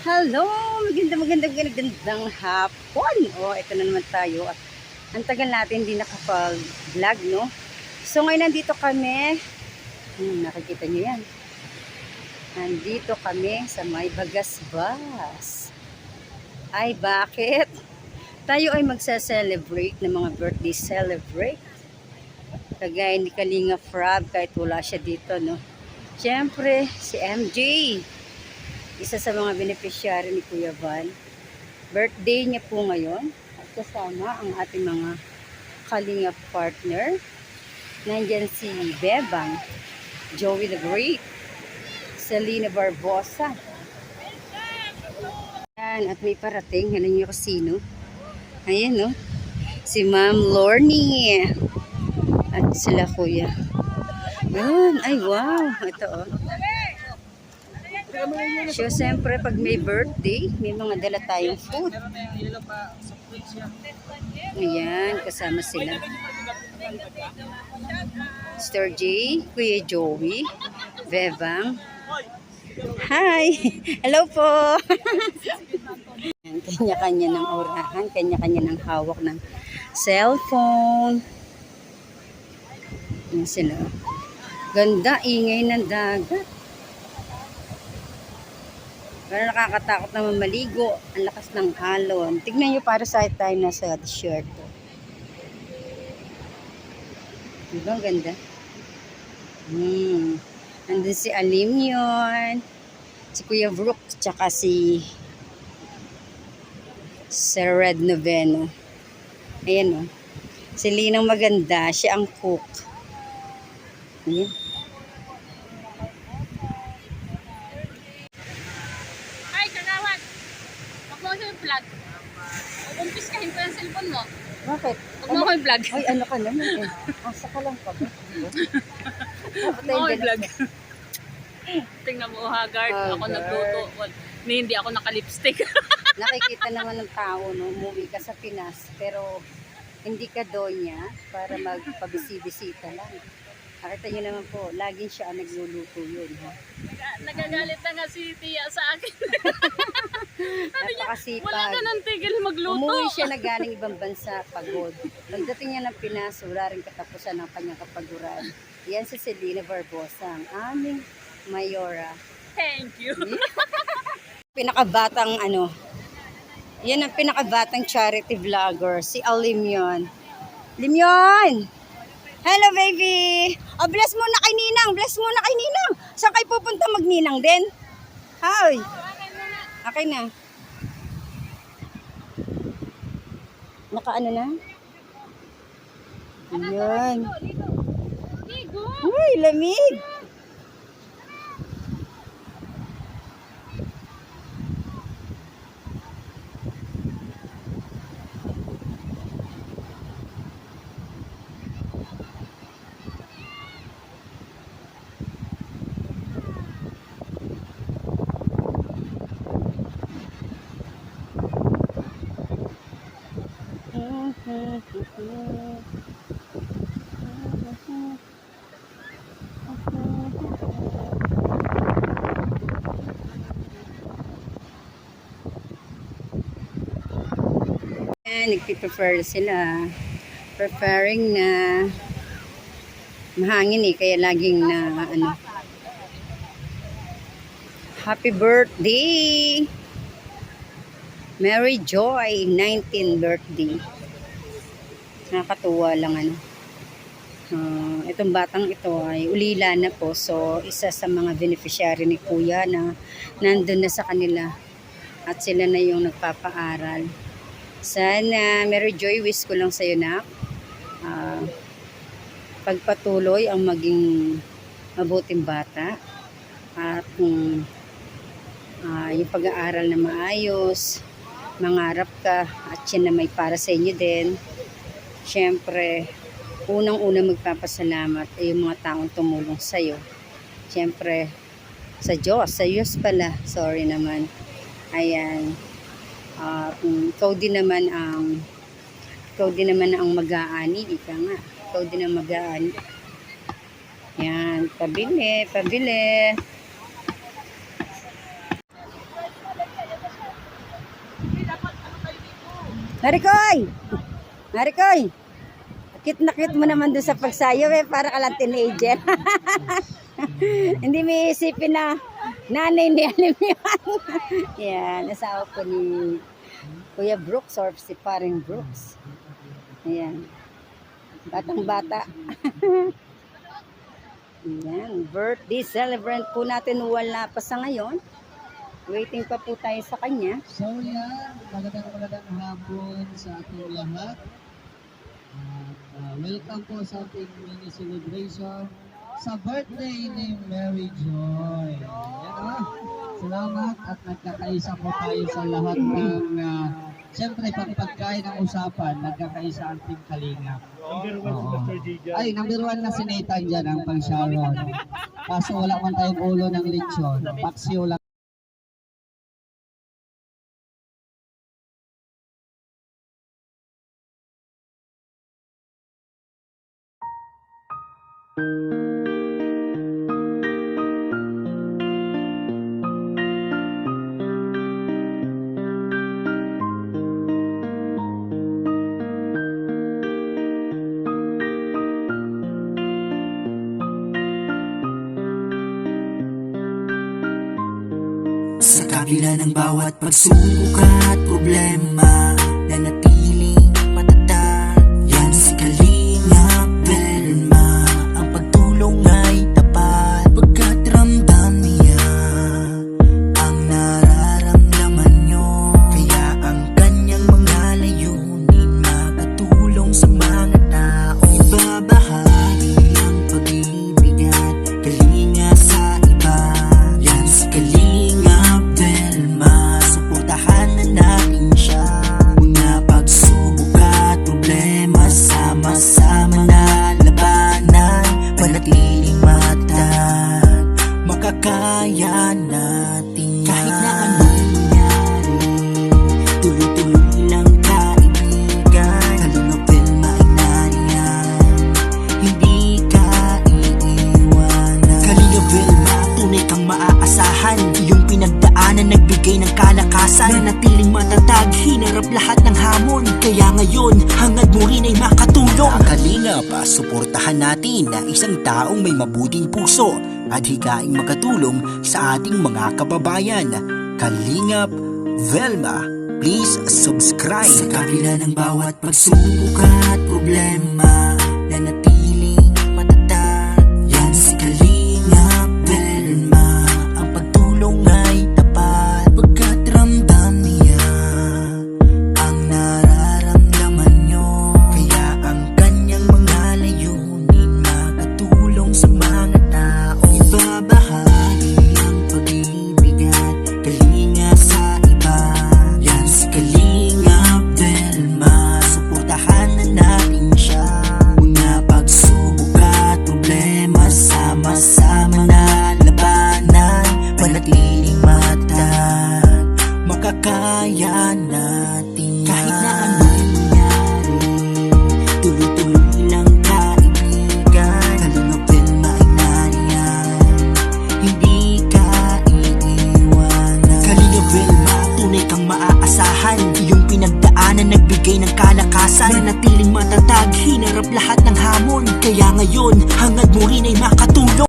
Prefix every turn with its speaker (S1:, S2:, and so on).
S1: Hello! Magandang hapon! Ito na naman tayo. At ang tagal natin hindi nakapag-vlog, no? So, ngayon nandito kami. Nakikita nyo yan. Nandito kami sa may Bagasbas. Ay, bakit? Tayo ay magsa-celebrate ng mga birthday celebrate. Kagaya ni Kalinga Frab, kahit wala siya dito, no? Siyempre, si MJ. Isa sa mga beneficiary ni Kuya Van. Birthday niya po ngayon. At kasama ang ating mga Kalinga partner. Nandyan si Bebang, Joey the Great, Selena Barbosa. Yan, at may parating. Alam niyo kasi sino? Ayan, no? Si Ma'am Lorny. At sila Kuya. Yun. Ay, wow. Ito, oh. So, siyempre, pag may birthday, may mga dala tayong food. Ayan, kasama sila. Sir J, Kuya Joey, Bebang. Hi! Hello po! Kanya-kanya ng orahan, kanya-kanya ng hawak ng cellphone. Ayan sila. Ganda, ingay ng dagat. Pero nakakatakot naman maligo. Ang lakas ng alon. Tignan nyo para sa tayo nasa t-shirt. Diba? Ang ganda. Nandun si Alim yun. Si Kuya Brook. Tsaka si Sir Red Noveno. Ayan o. Si Linang maganda. Siya ang cook. Ayan.
S2: Vlog. Kumpiskahin ko yung cellphone mo.
S1: Bakit?
S2: Huwag mo ko yung vlog.
S1: Ay, ano ka naman eh. Asa ka lang pa ba?
S2: Huwag mo ko yung vlog. Tingnan mo, Haggard. Ako nagluto. Hindi ako naka-lipstick.
S1: Nakikita naman ng tao, no? Umuwi ka sa Pinas, pero hindi ka donya para magpabisi-bisita lang. Nakita nyo naman po, laging siya ang nagluluto yun. Ha?
S2: Nagagalit na nga si Tia sa akin.
S1: Napakasipag.
S2: Wala ka nang tigil magluto.
S1: Umuwi siya na galing ibang bansa, pagod. Pagdating niya ng Pinas, wala rin katapusan ng kanyang kapaguran. Yan si Selena Barbosa, ang aming mayora.
S2: Thank you.
S1: Pinakabatang yan ang pinakabatang charity vlogger, si Alimyon. Limyon! Hello, baby! Oh, bless muna kay Ninang! Bless muna kay Ninang! Saan kayo pupunta magninang din? Hi! Okay na. Nakaano na? Ayan. Uy, lamig! Nagpiprefer sila. Preferring na mahangin kaya laging na happy birthday Mary Joy 19th birthday. Nakakatuwa lang itong batang ito ay ulila na po, so isa sa mga beneficiary ni Kuya na nandun na sa kanila at sila na yung nagpapaaral. Sana Mary Joy, wish ko lang sa'yo na pagpatuloy ang maging mabuting bata at yung pag-aaral na maayos, mangarap ka at yan na may para sa inyo din. Siyempre, unang-una magpapasalamat ay yung mga taong tumulong sa'yo. Siyempre, sa Diyos pala, sorry naman. Ayan. Ikaw din naman ang mag-aani, ika nga. Ikaw din ang mag-aani. Yan, pabili. Marikoy! Marikoy! Cute na cute mo naman doon sa pagsayaw eh. Para ka lang teenager. Hindi may isipin na nanay ni alam yan. Yan. Asawa po ni Kuya Brooks or si paring Brooks. Ayan. Batang bata. Ayan. Birthday celebrant po natin. Wala pa sa ngayon. Waiting pa po tayo sa kanya.
S3: So yan, magandang hapon sa ating lahat. At welcome po sa ating mini celebration sa birthday ni Mary Joy. Yan, salamat at nagkakaisa po tayo sa lahat ng siyempre pagpagkain ng usapan, nagkakaisa ang Team Kalingap. Ay, number 1 na si Nathan dyan ang pang-Sharon. Kaso wala man tayong ulo ng lechon. Paksiw lang.
S4: Sa kabila ng bawat pagsubok at problema, nanatiling matatag. Yan si Kalingap Velma, ang pagtulong ay tapat. Pagkat ramdam niya ang nararamdaman nyo, kaya ang kanyang mga layunin makatulong sa mga tao. Ibabahagi ang pag-ibig at kalinga sa iba. Yan si Kalingap Velma, suportahan na natin siya. Mga pagsubok at problema, sama-sama na labanan. Panatiling matatag, makakaya natin yan. Kahit na anong mangyari, tuloy-tuloy lang kaibigan. Kalingap Velma ay nariyan, hindi ka iiwanan. Kalingap Velma, tunay kang maaasahan. Iyong pinagdaanan nagbigay ng kalakasan. Nanatiling matatag, hinarap lahat ng hamon. Kaya ngayon, hangad mo rin ay makatulong. Ang Kalingap, suportahan natin na isang taong may mabuting puso at higaing makatulong sa ating mga kababayan. Kalingap Velma, please subscribe. Sa kabila ng bawat pagsubok at problema, nanatiling matatag. Yan si Kalingap Velma, ang pagtulong ay tapat. Pagkat ramdam niya ang nararamdaman nyo, kaya ang kanyang mga layunin makatulong sa mga tao. Ibabahagi ang pag-ibig at kalinga sa iba. Yan si Kalingap Velma, suportahan na natin siya. Mga pagsubok at problema, sama-sama na labanan. Panatiling matatag, makakaya natin yan. Kahit na anong mangyari, tuloy-tuloy lang kaibigan. Kalingap Velma ay nariyan, hindi ka iiwanan. Kalingap Velma, tunay kang maaasahan. Iyong pinagdaanan nagbigay ng kalakasan. Nanatiling matatag, hinarap lahat ng hamon. Kaya ngayon, hangad mo rin ay makatulong.